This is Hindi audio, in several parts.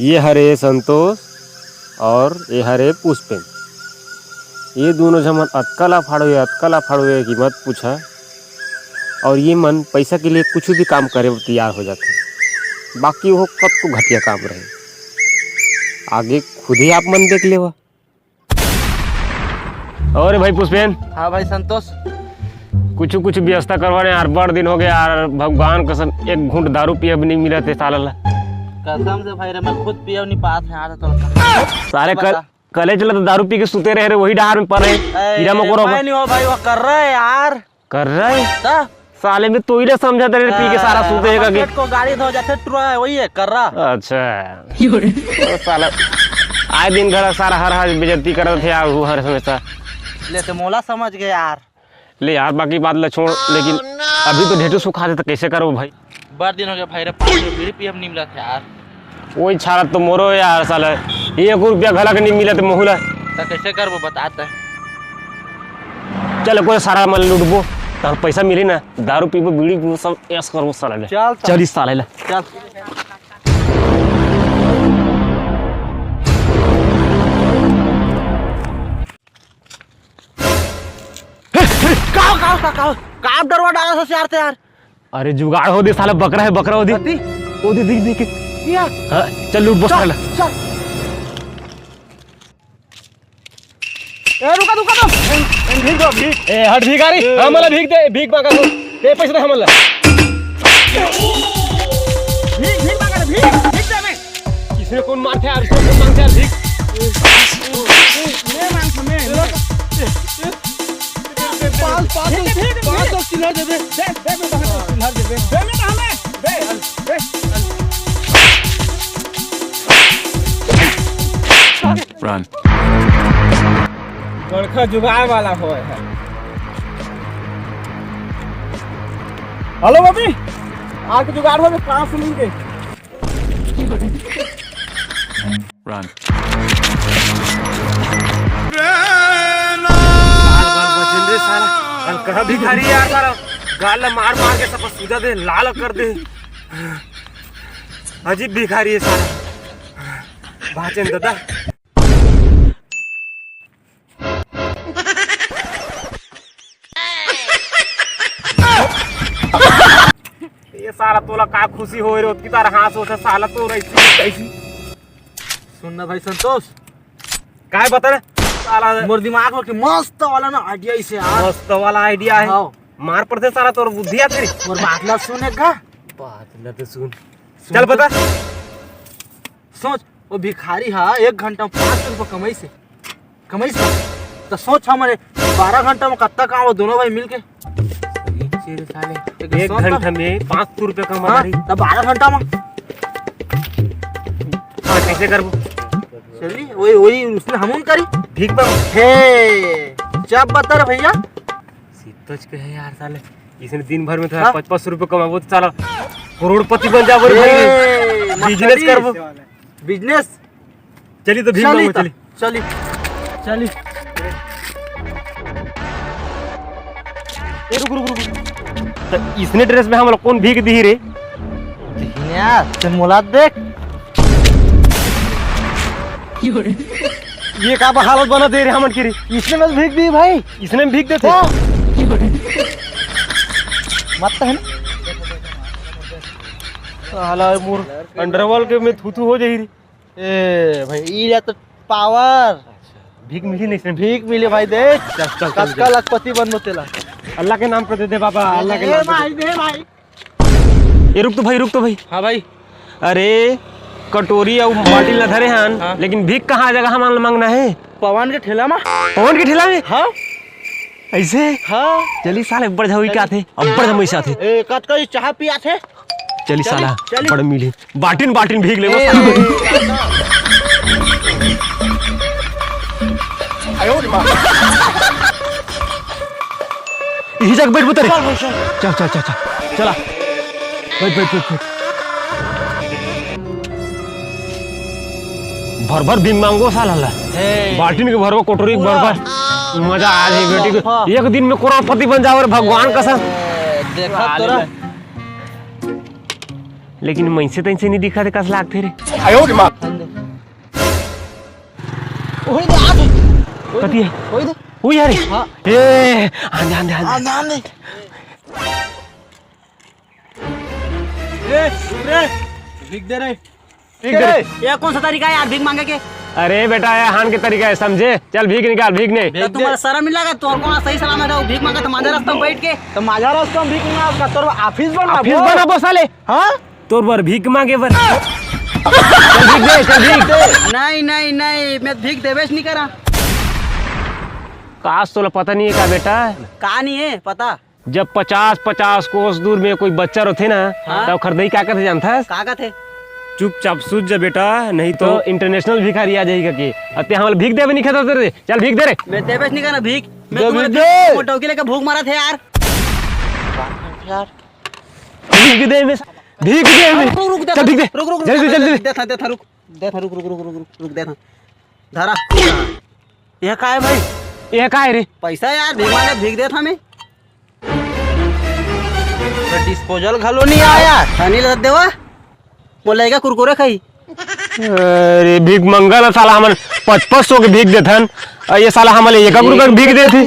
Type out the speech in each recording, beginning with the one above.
ये हरे संतोष और ये हरे पुष्पेन, ये दोनों जमन अतकला फाड़ो की मत पूछा। और ये मन पैसा के लिए कुछ भी काम करे तैयार हो जाते, बाकी वो कब को घटिया काम रहे, आगे खुद ही आप मन देख ले। और भाई पुष्पेन। हाँ भाई संतोष, कुछ व्यवस्था करवाने यार, बड़ दिन हो गया यार, भगवान कसम एक घूंट दारू पिए भी नहीं मिला थे साला। कसम से भाई रे मैं खुद पिया नहीं पास है यार। तो सारे कले चला तो दारू पी के सुते रहे, वही डहार में पड़ रहे कीड़ा मकोड़ा। नहीं हो भाई, वो कर रहा है यार, कर रहा है साले में तो ही समझा तेरे पी के सारा सुतेगा कि को गाड़ी धो जाते टुरा है, वही है कर रहा। अच्छा तो साला आए दिन घर सारा हर बेइज्जती कर रहे थे यार, वो हर हमेशा ले तो मोला समझ गए यार। ले यार बाकी बात ला छोड़, लेकिन अभी तो ढेटू सुखा दे तो कैसे करो भाई। बार दिन हो गया भाई रे, 5 बीड़ी पी हम नहीं मिला था यार। वही छाड़ा तो मोरो यार साला, 1 रुपया घला के नहीं मिला तो मोहला तो कैसे कर वो बताते। चल कोई सारा मन लूटबो तो पैसा मिली ना, दारू पीबो बीड़ी पीबो सब ऐस करबो साला ले। चल इस साला ले चल। काव डरवा डाला था यार यार। अरे जुगाड़ हो दे साला, बकरा है बकरा हो दे देख क्या। हाँ, चल लूट बो साला। ए रुका भीख दो भीख। ए हट भिखारी, हमला भीख दे, भीख मांगा दो, दे पैसे दे हमला। भीख मांगा भीख दे मैं। किसने कौन मारते यार, इसको कौन मांगते यार भीख। मैं मांग मैं 5 चिल्लर दे दे मैं चिल्लर दे दे मैं हमें दे। Run. बड़का जुगाड़ वाला हो है। हेलो बबी, आके जुगाड़ हो में कहां से मिल गए। Run. कहा भिखारी यार सारा, गाल मार के सब सूजा दे, लाल कर दे। अजीब भिखारी है सारा भाचन दादा। ये साला तोला का खुशी हो रही की तारा हाँ सोचा साला तो कैसी। सुनना भाई संतोष, काय बता रहे साला, मोर दिमाग में मस्त वाला ना आइडिया इसे यार। मस्त वाला आइडिया है। मार पड़ते सारा तोर बुद्धि है तेरी। और बात ला सुनेगा, बात ला तो सुन। चल बता। सोच वो भिखारी हा 1 घंटा में 5 रुपये कमाई से तो सोच हमारे 12 घंटा में कत्ता काम वो दोनों भाई मिलके। 1 घंटा में 500 रुपये कमा रही तो 12 घंटा में कैसे करबो। चलिए वही उसने हम करी ठीक बा हे जब बता रहे भैया सीतोच के है यार साले, इसने दिन भर में तो 500 रुपये कमाबो तो साला करोड़पति बन जाबो रे। बिजनेस करबो, बिजनेस। चली तो भीख मांगो, चली रुक। तो इसने ड्रेस में हम लोग कौन भीख दी रे यार, ते मोला देख ये का हालत बना दे रहे हमन की रे। इसने बस भीख दी भाई, इसने भीख देते मत है ना साला मोर अंडरवर्ल्ड के में थूथू हो जाई रे। ए भाई ये तो पावर भीख मिली नहीं, इसने भीख मिले भाई देख। चल कल लखपति बनबो तेला। अल्लाह के नाम पे दे दे बाबा, अल्लाह के नाम पे दे भाई। ये रुक तो भाई। हाँ भाई। अरे कटोरी और बाल्टी ला धरे हन। हाँ। लेकिन भीख कहाँ जगह हम मांगना है? पवन के ठेला में। हाँ ऐसे। हाँ चली साले बड़ झोई क्या थे, अब बड़ हमेशा थे। ए कट का चाह पिया थे। चली साला बड़ मिली बाल्टीन भीख ले। यही जगह बैठ बुतरे। चल चला बैठ। भर भीख मांगो साला ला, बाल्टीन के भरबो, कटोरी के भरबो, मजा आ जाए बेटी को। एक दिन में करोड़पति बन जाओ भगवान कसम। देखा तोरा लेकिन मैसे तैसे नहीं दिखा थे कस लागते रे ओए दे आ दे कथी है ओए दे ओ यार हाँ। ए आंधे आंधे आंधे आंदे ए रे भीख दे रे ये कौन सा तरीका है यार भीख मांगे के? अरे बेटा ये हान के तरीका है समझे चल भीख निकाल भीख नहीं तो तुम्हारा शर्म नहीं लगा? तो कौन सही सलामत है भीख मांगा तो मांझा रास्ता में बैठ के? तो माझा रास्ता में भीख मांगा तोर ऑफिस बना ऑफिस बना बो साले हां तोर बर भीख मांगे बर चल भीख दे चल भीख दे नहीं नहीं नहीं मैं भीख देवेश नहीं करा। काश तोला पता नहीं है का बेटा कहा नहीं है पता? जब 50-50 कोस दूर में कोई बच्चा रोथे ना हाँ? तब खरीदाई क्या करते जानता है कहा थे? चुपचाप सूझ जा बेटा नहीं तो इंटरनेशनल भिखारी आ जाएगा कि अते हम भीख देवे नहीं खाता तेरे चल भीख दे रे मैं देवेश नहीं करा भीख। मैं दे तुम्हारे भीख दे। वो टोकी लेकर भूख मारा थे यार। यार भीख दे में भीख दे में रुक रुक चल भीख दे रुक रुक जल्दी जल्दी दे था रुक दे था रुक रुक रुक रुक रुक दे था धारा। यह का है भाई? ये का है रे पैसा यार भीख मांगा भीख दे था मैं। डिस्पोजल घलो नहीं आया अनिल देवा बोलेगा कुरकुरे खाई। अरे भीख मंगल साला हमन 500 के भीख देथन और ये साला हमन 1 रुपया के भीख देथे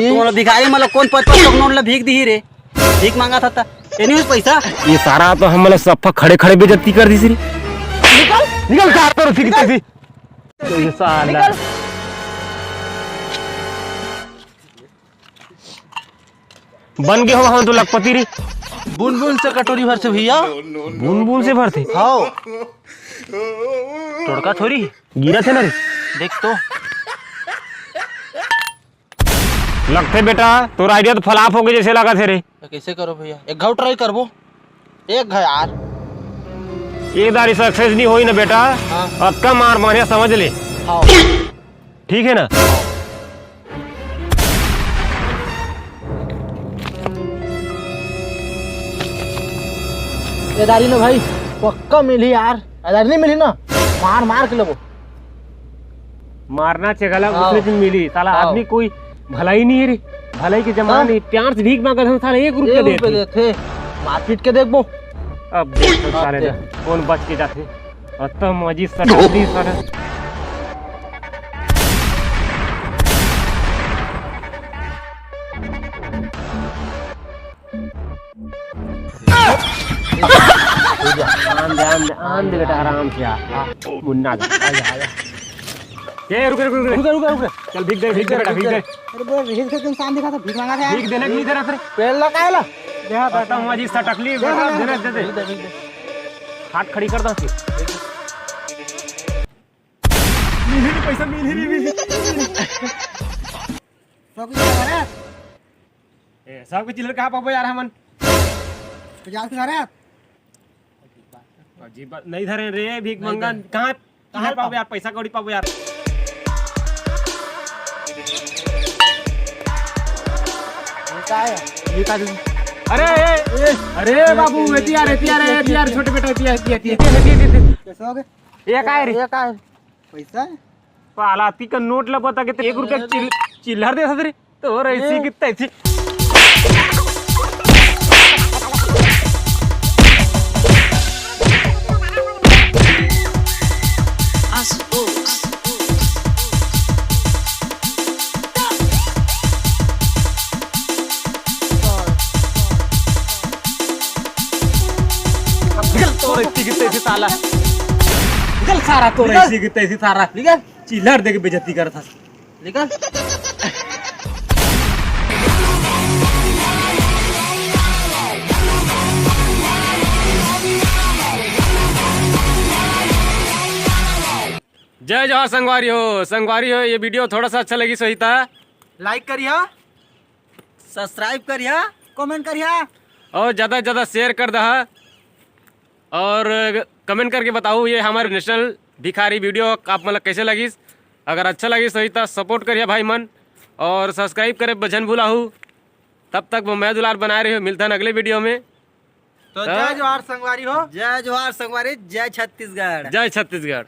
तुम भिखारी मतलब कौन 500 नोट ला भीख दी रे? भीख मांगा था ये नहीं पैसा। ये सारा तो हमन सफा खड़े खड़े बेइज्जती कर दी सी निकल निकल कार तो ठीक थी तो ये साला बन गए हो हम तो लखपति रे बुन बुन से कटोरी भर से भैया बूंद बूंद से भरते हां तोड़का थोड़ी गिरा थे ना रे देख तो लगते बेटा तोर आइडिया तो फलाप हो गए जैसे लगा थे रे तो कैसे करो भैया एक घाव ट्राई करबो एक घा यार ये दारी सक्सेस नहीं होई ना बेटा हाँ। अक्का मार मारिया समझ ले हां ठीक है ना एदारी ना भाई पक्का मिली यार एदारी नहीं मिली ना मार मार के लगो मारना चगला हाँ। उसने दिन मिली साला हाँ। आदमी कोई भलाई नहीं है रे भलाई के जमाना नहीं प्यार से भीख मांगा था साला 1 रुपया रुपए देते देते मारपीट के देखबो अब देख साले दे। कौन बच के जाते अत मजी सटदी साला आन दे बेटा आराम से आ मुन्ना जा आजा ये रुक रुक रुक रुक चल भीख दे बेटा भीख दे अरे बोल रही थे तुम शाम दिखा था भीख मांगा था भीख देने के लिए दे रहा तेरे पेड़ लगाएला देखा बेटा मजी सटकली बेटा दे दे हाथ खड़ी कर दो पैसा मिल सब कुछ चिल्लर कहाँ पाबो यार हमन 50 दिखा रहे अजीब बात नहीं धरे रे भीख मंगा कहाँ पाबो यार पैसा कौड़ी पाबो यार ये का अरे बाबू एतियार छोटे बेटा एतियार कैसे हो गए? ये का है रे ये का है पैसा पाला ती का नोट लगता के 1 रुपया चिल्लर दे रे तो ऐसी की तैसी साला निकल सारा तो ऐसी की तैसी सारा निकल चिल्लर दे के बेइज्जती करता निकल जय जवाहर संगवारी हो ये वीडियो थोड़ा सा अच्छा लगी सही था लाइक करिया सब्सक्राइब करिया कमेंट करिया और ज़्यादा से ज़्यादा शेयर कर दहा और कमेंट करके बताओ ये हमारे नेशनल भिखारी वीडियो आप मतलब कैसे लगी अगर अच्छा लगी सही था सपोर्ट करिए भाई मन और सब्सक्राइब करे भजन भुलाहू तब तक वो मैं दुलार बनाए रही हो मिलता है अगले वीडियो में तो जय जवाहर संगवारी हो जय जवाहर संगवारी जय छत्तीसगढ़ जय छत्तीसगढ़।